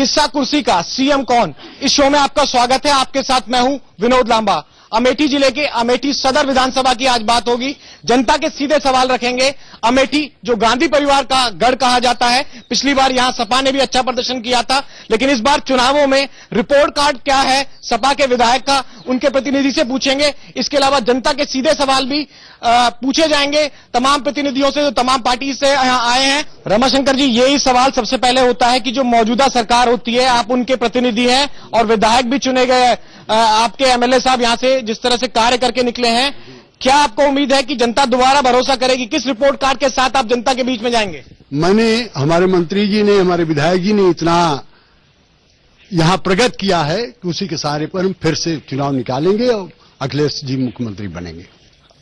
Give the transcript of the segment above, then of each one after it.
किस्सा कुर्सी का सीएम कौन, इस शो में आपका स्वागत है। आपके साथ मैं हूं विनोद लांबा। अमेठी जिले के अमेठी सदर विधानसभा की आज बात होगी। जनता के सीधे सवाल रखेंगे। अमेठी जो गांधी परिवार का गढ़ कहा जाता है, पिछली बार यहां सपा ने भी अच्छा प्रदर्शन किया था, लेकिन इस बार चुनावों में रिपोर्ट कार्ड क्या है सपा के विधायक का, उनके प्रतिनिधि से पूछेंगे। इसके अलावा जनता के सीधे सवाल भी पूछे जाएंगे तमाम प्रतिनिधियों से जो तमाम पार्टी से यहां आए हैं। रमाशंकर जी, यही सवाल सबसे पहले होता है कि जो मौजूदा सरकार होती है, आप उनके प्रतिनिधि हैं और विधायक भी चुने गए, आपके एमएलए साहब यहां से जिस तरह से कार्य करके निकले हैं, क्या आपको उम्मीद है कि जनता दोबारा भरोसा करेगी? किस रिपोर्ट कार्ड के साथ आप जनता के बीच में जाएंगे? हमारे मंत्री जी ने, हमारे विधायक जी ने इतना यहां प्रगति किया है कि उसी के सहारे पर हम फिर से चुनाव निकालेंगे और अखिलेश जी मुख्यमंत्री बनेंगे।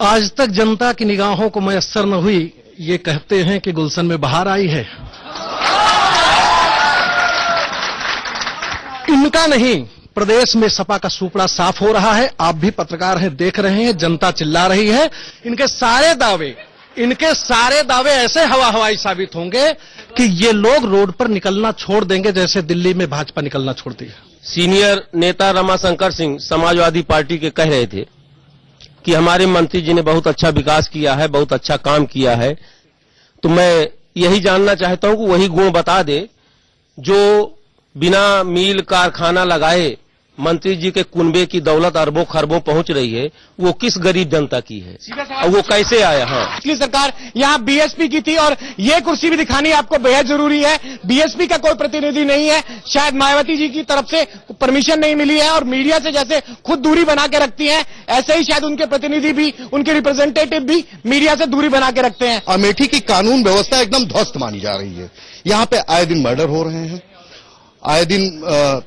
आज तक जनता की निगाहों को मयस्सर न हुई, ये कहते हैं कि गुलशन में बहार आई है। इनका नहीं, प्रदेश में सपा का सुपड़ा साफ हो रहा है। आप भी पत्रकार हैं, देख रहे हैं, जनता चिल्ला रही है। इनके सारे दावे ऐसे हवा हवाई साबित होंगे कि ये लोग रोड पर निकलना छोड़ देंगे, जैसे दिल्ली में भाजपा निकलना छोड़ती है। सीनियर नेता रमाशंकर सिंह समाजवादी पार्टी के कह रहे थे कि हमारे मंत्री जी ने बहुत अच्छा विकास किया है, बहुत अच्छा काम किया है। तो मैं यही जानना चाहता हूं कि वही गुण बता दे जो बिना मील कारखाना लगाए मंत्री जी के कुनबे की दौलत अरबों खरबों पहुंच रही है, वो किस गरीब जनता की है और वो कैसे आया? हाँ, पिछली सरकार यहाँ बीएसपी की थी और ये कुर्सी भी दिखानी आपको बेहद जरूरी है। बीएसपी का कोई प्रतिनिधि नहीं है, शायद मायावती जी की तरफ से परमिशन नहीं मिली है और मीडिया से जैसे खुद दूरी बना के रखती है, ऐसे ही शायद उनके प्रतिनिधि भी, उनके रिप्रेजेंटेटिव भी मीडिया से दूरी बना के रखते हैं। अमेठी की कानून व्यवस्था एकदम ध्वस्त मानी जा रही है। यहाँ पे आए दिन मर्डर हो रहे हैं, आए दिन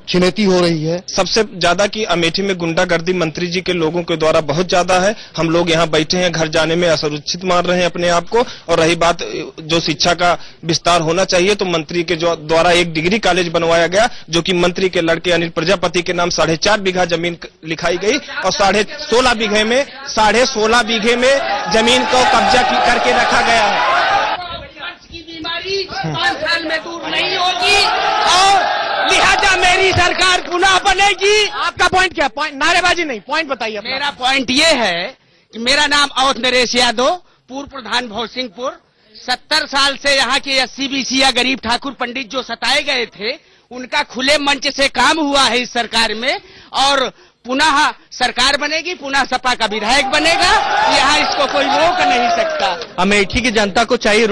छिनैती हो रही है। सबसे ज्यादा की अमेठी में गुंडागर्दी मंत्री जी के लोगों के द्वारा बहुत ज्यादा है। हम लोग यहाँ बैठे हैं, घर जाने में असुरक्षित मान रहे हैं अपने आप को। और रही बात जो शिक्षा का विस्तार होना चाहिए, तो मंत्री के जो द्वारा एक डिग्री कॉलेज बनवाया गया, जो कि मंत्री के लड़के अनिल प्रजापति के नाम 4.5 बीघा जमीन लिखाई गई और 16.5 बीघे में जमीन को कब्जा करके रखा गया है। 5 साल में दूर नहीं होगी और लिहाजा मेरी सरकार पुनः बनेगी। आपका पॉइंट क्या? पॉइंट नारेबाजी नहीं, पॉइंट बताइए। मेरा पॉइंट ये है कि मेरा नाम अवध नरेश यादव, पूर्व प्रधान भौसिंहपुर। 70 साल से यहाँ के SC/BC या गरीब ठाकुर पंडित जो सताए गए थे, उनका खुले मंच से काम हुआ है इस सरकार में और पुनः सरकार बनेगी, पुनः सपा का विधायक बनेगा। यहाँ इसको कोई रोक नहीं सकता। अमेठी की जनता को चाहिए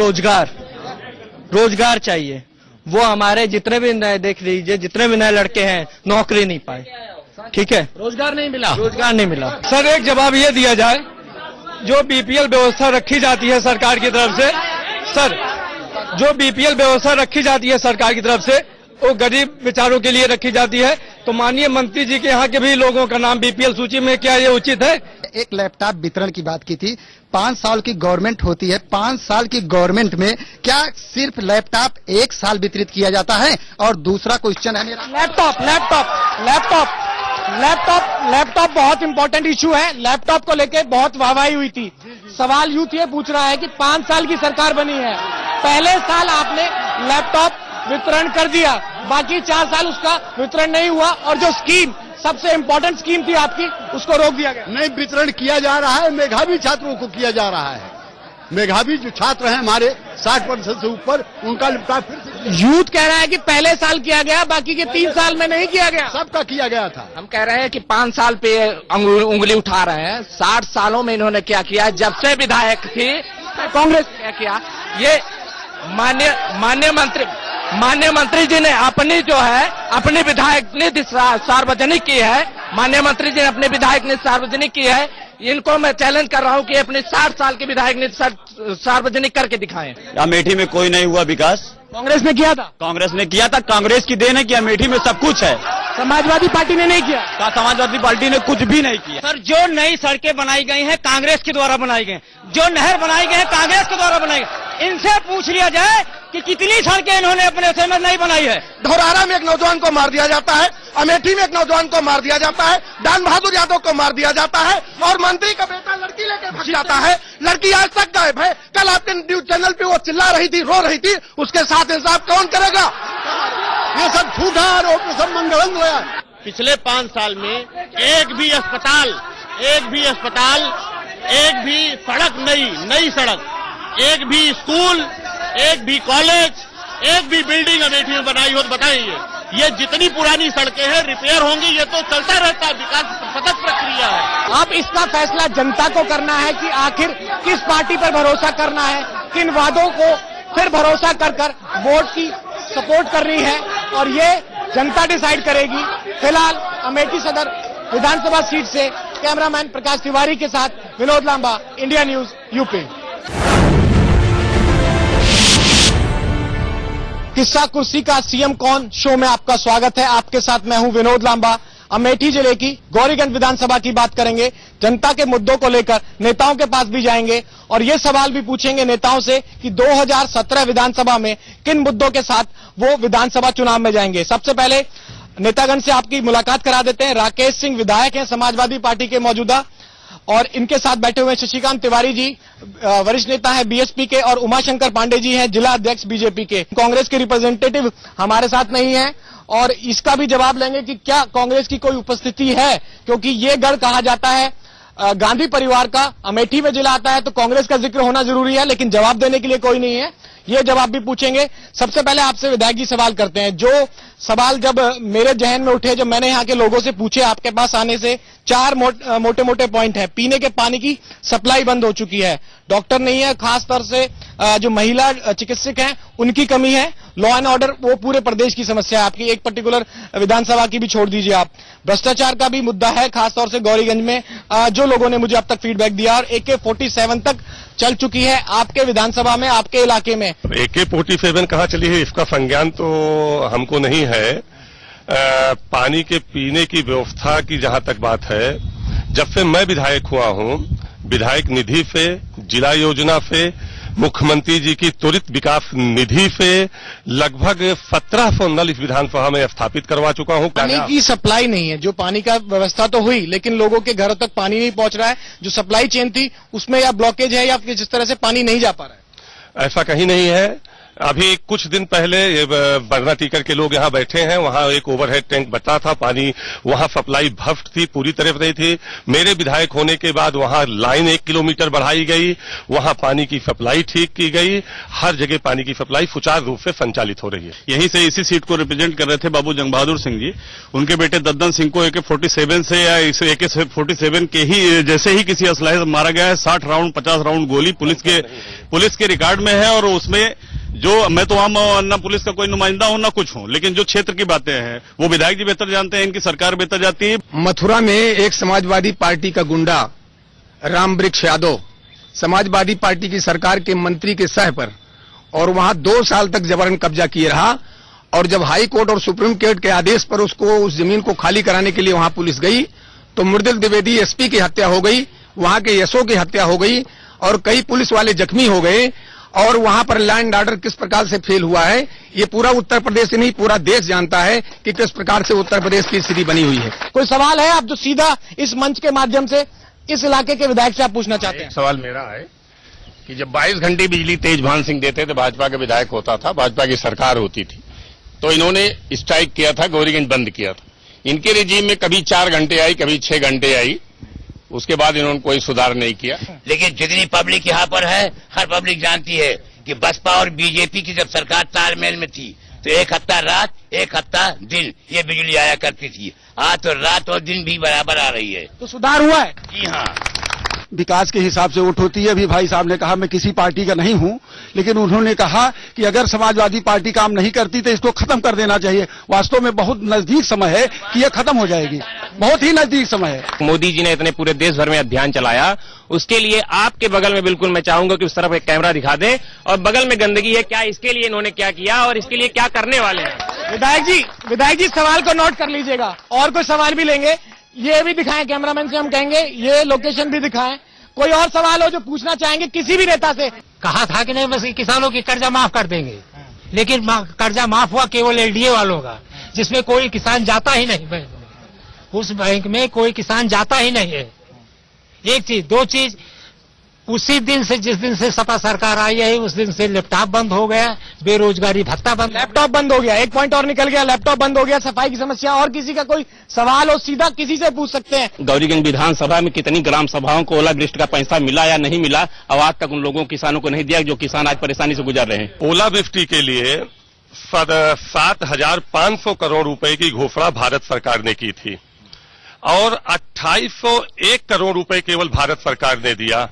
रोजगार चाहिए। वो हमारे जितने भी नए, देख लीजिए, जितने भी नए लड़के हैं नौकरी नहीं पाए, ठीक है, रोजगार नहीं मिला। सर, एक जवाब ये दिया जाए, जो बीपीएल व्यवस्था रखी जाती है सरकार की तरफ से, सर, जो बीपीएल व्यवस्था रखी जाती है सरकार की तरफ से, वो गरीब विचारों के लिए रखी जाती है। तो माननीय मंत्री जी के यहाँ के भी लोगों का नाम बीपीएल सूची में, क्या ये उचित है? एक लैपटॉप वितरण की बात की थी। 5 साल की गवर्नमेंट होती है, 5 साल की गवर्नमेंट में क्या सिर्फ लैपटॉप 1 साल वितरित किया जाता है? और दूसरा क्वेश्चन है मेरा, लैपटॉप बहुत इंपॉर्टेंट इशू है। लैपटॉप को लेके बहुत वाहवाही हुई थी। सवाल यूथ ये पूछ रहा है कि 5 साल की सरकार बनी है, पहले साल आपने लैपटॉप वितरण कर दिया, बाकी 4 साल उसका वितरण नहीं हुआ और जो स्कीम, सबसे इंपॉर्टेंट स्कीम थी आपकी, उसको रोक दिया गया। नहीं, वितरण किया जा रहा है, मेधावी छात्रों को किया जा रहा है। मेधावी जो छात्र हैं हमारे 60% से ऊपर, उनका लैपटॉप फिर से यूथ कह रहा है कि पहले साल किया गया, बाकी के 3 साल में नहीं किया गया। सबका किया गया था। हम कह रहे हैं कि 5 साल पे उंगली उठा रहे हैं। 60 सालों में इन्होंने क्या किया? जब से विधायक थी कांग्रेस क्या किया? ये माननीय मंत्री जी ने अपनी विधायक निधि सार्वजनिक की है। माननीय मंत्री जी ने अपने विधायक निधि सार्वजनिक की है। इनको मैं चैलेंज कर रहा हूं कि अपने 60 साल के विधायक निधि सार्वजनिक करके दिखाएं। अमेठी में कोई नहीं हुआ विकास, कांग्रेस ने किया था। कांग्रेस की देन है कि अमेठी में सब कुछ है। समाजवादी पार्टी ने नहीं किया। समाजवादी पार्टी ने कुछ भी नहीं किया। सर, जो नई सड़कें बनाई गई हैं कांग्रेस के द्वारा बनाई गई, जो नहर बनाई गई है कांग्रेस के द्वारा बनाई गई। इनसे पूछ लिया जाए कि कितनी सड़कें इन्होंने अपने समय में नहीं बनाई है। धौरहरा में एक नौजवान को मार दिया जाता है, अमेठी में एक नौजवान को मार दिया जाता है, दान बहादुर यादव को मार दिया जाता है और मंत्री का बेटा लड़की लेकर भाग जाता है। लड़की आज तक गायब है। कल आपके न्यूज चैनल पे वो चिल्ला रही थी, रो रही थी, उसके साथ इंसाफ कौन करेगा? ये सब झूठा आरोप, ये सब मंगलंद है। पिछले 5 साल में एक भी अस्पताल, एक भी सड़क, नई सड़क, एक भी स्कूल, एक भी कॉलेज, एक भी बिल्डिंग अमेठी में बनाई हो तो बताइए। ये जितनी पुरानी सड़कें हैं रिपेयर होंगी, ये तो चलता रहता है, विकास सतत प्रक्रिया है। अब इसका फैसला जनता को करना है कि आखिर किस पार्टी पर भरोसा करना है, किन वादों को फिर भरोसा कर वोट की सपोर्ट करनी है, और ये जनता डिसाइड करेगी। फिलहाल अमेठी सदर विधानसभा सीट से कैमरामैन प्रकाश तिवारी के साथ Vinod Lamba, India News, UP. किस्सा कुर्सी का सीएम कौन शो में आपका स्वागत है। आपके साथ मैं हूं विनोद लांबा। अमेठी जिले की गौरीगंज विधानसभा की बात करेंगे। जनता के मुद्दों को लेकर नेताओं के पास भी जाएंगे और ये सवाल भी पूछेंगे नेताओं से कि 2017 विधानसभा में किन मुद्दों के साथ वो विधानसभा चुनाव में जाएंगे। सबसे पहले नेतागण से आपकी मुलाकात करा देते हैं। राकेश सिंह विधायक हैं समाजवादी पार्टी के मौजूदा, और इनके साथ बैठे हुए शशिकांत तिवारी जी वरिष्ठ नेता है बीएसपी के, और उमाशंकर पांडे जी हैं जिला अध्यक्ष बीजेपी के। कांग्रेस के रिप्रेजेंटेटिव हमारे साथ नहीं है और इसका भी जवाब लेंगे कि क्या कांग्रेस की कोई उपस्थिति है, क्योंकि ये गढ़ कहा जाता है गांधी परिवार का। अमेठी में जिला आता है तो कांग्रेस का जिक्र होना जरूरी है, लेकिन जवाब देने के लिए कोई नहीं है। ये जवाब भी पूछेंगे। सबसे पहले आपसे विधायक जी सवाल करते हैं। जो सवाल जब मेरे जहन में उठे, जब मैंने यहाँ के लोगों से पूछे आपके पास आने से, 4 मोटे मोटे पॉइंट है। पीने के पानी की सप्लाई बंद हो चुकी है, डॉक्टर नहीं है, खास तौर से जो महिला चिकित्सक हैं उनकी कमी है, लॉ एंड ऑर्डर वो पूरे प्रदेश की समस्या है आपकी, एक पर्टिकुलर विधानसभा की भी छोड़ दीजिए आप। भ्रष्टाचार का भी मुद्दा है, खासतौर से गौरीगंज में जो लोगों ने मुझे अब तक फीडबैक दिया, और AK-47 तक चल चुकी है आपके विधानसभा में, आपके इलाके में। AK-47 कहाँ चली है इसका संज्ञान तो हमको नहीं है। पानी के पीने की व्यवस्था की जहां तक बात है, जब से मैं विधायक हुआ हूं, विधायक निधि से, जिला योजना से, मुख्यमंत्री जी की त्वरित विकास निधि से लगभग 1700 नल इस विधानसभा में स्थापित करवा चुका हूं। पानी की सप्लाई नहीं है, जो पानी का व्यवस्था तो हुई, लेकिन लोगों के घरों तक पानी नहीं पहुंच रहा है। जो सप्लाई चेन थी उसमें या ब्लॉकेज है या जिस तरह से पानी नहीं जा पा रहा है। ऐसा कहीं नहीं है। अभी कुछ दिन पहले बरना टीकर के लोग यहाँ बैठे हैं, वहाँ एक ओवरहेड टैंक बचा था, पानी वहाँ सप्लाई भफ्ट थी, पूरी तरफ रही थी। मेरे विधायक होने के बाद वहाँ लाइन 1 किलोमीटर बढ़ाई गई, वहाँ पानी की सप्लाई ठीक की गई, हर जगह पानी की सप्लाई सुचारू रूप से संचालित हो रही है। यहीं से इसी सीट को रिप्रेजेंट कर रहे थे बाबू जंग बहादुर सिंह जी। उनके बेटे दद्दन सिंह को AK-47 से या AK-47 के ही जैसे ही किसी असलहे से मारा गया है। 60 राउंड 50 राउंड गोली पुलिस के रिकॉर्ड में है, और उसमें जो मैं तो आम ना पुलिस का कोई नुमाइंदा हूं ना कुछ हूं, लेकिन जो क्षेत्र की बातें हैं वो विधायक जी बेहतर जानते हैं, इनकी सरकार बेहतर जाती है। मथुरा में एक समाजवादी पार्टी का गुंडा राम वृक्ष यादव समाजवादी पार्टी की सरकार के मंत्री के सह पर, और वहां 2 साल तक जबरन कब्जा किए रहा, और जब हाई कोर्ट और सुप्रीम कोर्ट के आदेश पर उसको उस जमीन को खाली कराने के लिए वहां पुलिस गई तो मृदुल द्विवेदी SP की हत्या हो गई, वहां के SO की हत्या हो गई, और कई पुलिस वाले जख्मी हो गए। और वहां पर लॉ एंड ऑर्डर किस प्रकार से फेल हुआ है, ये पूरा उत्तर प्रदेश ही नहीं पूरा देश जानता है कि किस प्रकार से उत्तर प्रदेश की स्थिति बनी हुई है। कोई सवाल है आप जो सीधा इस मंच के माध्यम से इस इलाके के विधायक से आप पूछना चाहते हैं? सवाल मेरा है कि जब 22 घंटे बिजली तेजभान सिंह देते थे, भाजपा के विधायक होता था, भाजपा की सरकार होती थी, तो इन्होंने स्ट्राइक किया था, गौरीगंज बंद किया था। इनके रिजीम में कभी 4 घंटे आई, कभी 6 घंटे आई, उसके बाद इन्होंने कोई सुधार नहीं किया। लेकिन जितनी पब्लिक यहाँ पर है, हर पब्लिक जानती है कि बसपा और बीजेपी की जब सरकार तालमेल में थी तो 1 हफ्ता रात 1 हफ्ता दिन ये बिजली आया करती थी। आज तो रात और दिन भी बराबर आ रही है। तो सुधार हुआ है? जी हाँ। विकास के हिसाब से वोट होती है। अभी भाई साहब ने कहा मैं किसी पार्टी का नहीं हूं, लेकिन उन्होंने कहा कि अगर समाजवादी पार्टी काम नहीं करती तो इसको खत्म कर देना चाहिए। वास्तव में बहुत नजदीक समय है कि यह खत्म हो जाएगी, बहुत ही नजदीक समय है। मोदी जी ने इतने पूरे देश भर में अभियान चलाया, उसके लिए आपके बगल में बिल्कुल मैं चाहूंगा कि उस तरफ एक कैमरा दिखा दें, और बगल में गंदगी है, क्या इसके लिए इन्होंने क्या किया और इसके लिए क्या करने वाले हैं? विधायक जी सवाल को नोट कर लीजिएगा, और कोई सवाल भी लेंगे, ये भी दिखाएं कैमरामैन से, हम कहेंगे ये लोकेशन भी दिखाएं। कोई और सवाल हो जो पूछना चाहेंगे किसी भी नेता से? कहा था कि नहीं बस किसानों की कर्जा माफ कर देंगे, लेकिन कर्जा माफ हुआ केवल LDA वालों का, जिसमें कोई किसान जाता ही नहीं बैंक में। उस बैंक में कोई किसान जाता ही नहीं है। एक चीज। 2 चीज, उसी दिन से, जिस दिन से सपा सरकार आई है, उस दिन से लैपटॉप बंद हो गया, बेरोजगारी भत्ता बंद। लैपटॉप बंद हो गया, एक पॉइंट और निकल गया, लैपटॉप बंद हो गया, सफाई की समस्या। और किसी का कोई सवाल हो सीधा किसी से पूछ सकते हैं। गौरीगंज विधानसभा में कितनी ग्राम सभाओं को ओलावृष्टि का पैसा मिला या नहीं मिला, अब आज तक उन लोगों किसानों को नहीं दिया जो किसान आज परेशानी से गुजर रहे हैं। ओलावृष्टि के लिए 7,500 करोड़ रुपए की घोषणा भारत सरकार ने की थी और 2801 करोड़ रुपए केवल भारत सरकार ने दिया।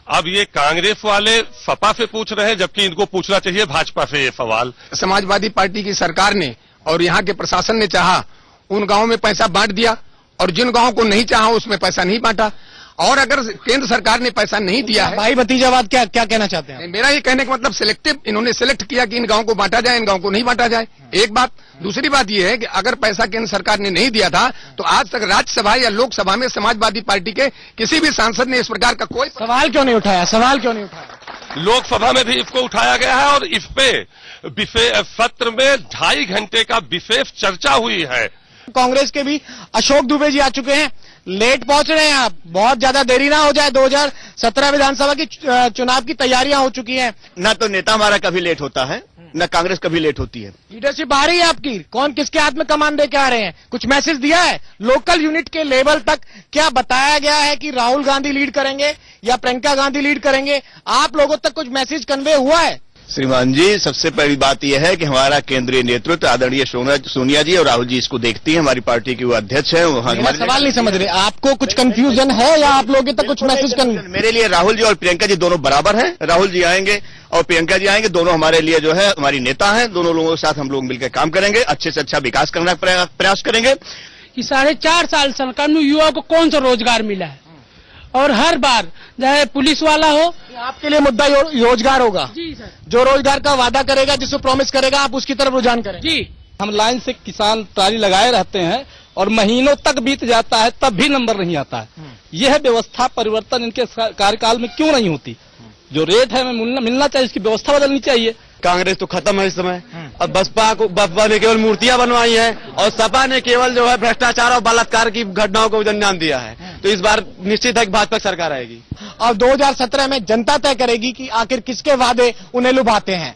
अब ये कांग्रेस वाले सपा से पूछ रहे हैं, जबकि इनको पूछना चाहिए भाजपा से ये सवाल। समाजवादी पार्टी की सरकार ने और यहाँ के प्रशासन ने चाहा उन गांवों में पैसा बांट दिया और जिन गांवों को नहीं चाहा उसमें पैसा नहीं बांटा। और अगर केंद्र सरकार ने पैसा नहीं दिया है, भाई भतीजावाद क्या क्या कहना चाहते हैं? मेरा ये कहने का मतलब सिलेक्टिव, इन्होंने सिलेक्ट किया कि इन गांवों को बांटा जाए, इन गांवों को नहीं बांटा जाए। एक बात। दूसरी बात यह है कि अगर पैसा केंद्र सरकार ने नहीं दिया था तो आज तक राज्यसभा या लोकसभा में समाजवादी पार्टी के किसी भी सांसद ने इस प्रकार का कोई सवाल क्यों नहीं उठाया? सवाल क्यों नहीं उठाया? लोकसभा में भी इसको उठाया गया है और इस पे सत्र में 2.5 घंटे का विशेष चर्चा हुई है। कांग्रेस के भी अशोक दुबे जी आ चुके हैं। लेट पहुंच रहे हैं आप, बहुत ज्यादा देरी ना हो जाए। 2017 विधानसभा की चुनाव की तैयारियां हो चुकी हैं। न तो नेता हमारा कभी लेट होता है, न कांग्रेस कभी लेट होती है। लीडरशिप आ रही है आपकी? कौन किसके हाथ में कमान दे के आ रहे हैं? कुछ मैसेज दिया है लोकल यूनिट के लेवल तक? क्या बताया गया है कि राहुल गांधी लीड करेंगे या प्रियंका गांधी लीड करेंगे? आप लोगों तक कुछ मैसेज कन्वे हुआ है? श्रीमान जी, सबसे पहली बात यह है कि हमारा केंद्रीय नेतृत्व आदरणीय सोनिया जी और राहुल जी इसको देखती है। हमारी पार्टी की वो अध्यक्ष है। मेरा सवाल नहीं समझ रहे, आपको कुछ कंफ्यूजन है या आप लोगों तक कुछ मैसेज मेरे लिए राहुल जी और प्रियंका जी दोनों बराबर हैं। राहुल जी आएंगे और प्रियंका जी आएंगे, दोनों हमारे लिए जो है हमारी नेता हैं। दोनों लोगों के साथ हम लोग मिलकर काम करेंगे, अच्छे से अच्छा विकास करने का प्रयास करेंगे। कि 4.5 साल सरकार में युवा को कौन सा रोजगार मिला है? और हर बार चाहे पुलिस वाला हो, आपके लिए मुद्दा रोजगार होगा। जी सर। जो रोजगार का वादा करेगा, जिसको प्रॉमिस करेगा, आप उसकी तरफ रुझान करें। जी। हम लाइन से किसान ट्राली लगाए रहते हैं और महीनों तक बीत जाता है तब भी नंबर नहीं आता है। यह व्यवस्था परिवर्तन इनके कार्यकाल में क्यों नहीं होती? जो रेट है मिलना चाहिए, इसकी व्यवस्था बदलनी चाहिए। कांग्रेस तो खत्म है इस समय। अब बसपा ने केवल मूर्तियां बनवाई हैं और सपा ने केवल जो है भ्रष्टाचार और बलात्कार की घटनाओं को अंजाम दिया है। तो इस बार निश्चित है कि भाजपा सरकार आएगी और 2017 में जनता तय करेगी कि आखिर किसके वादे उन्हें लुभाते हैं।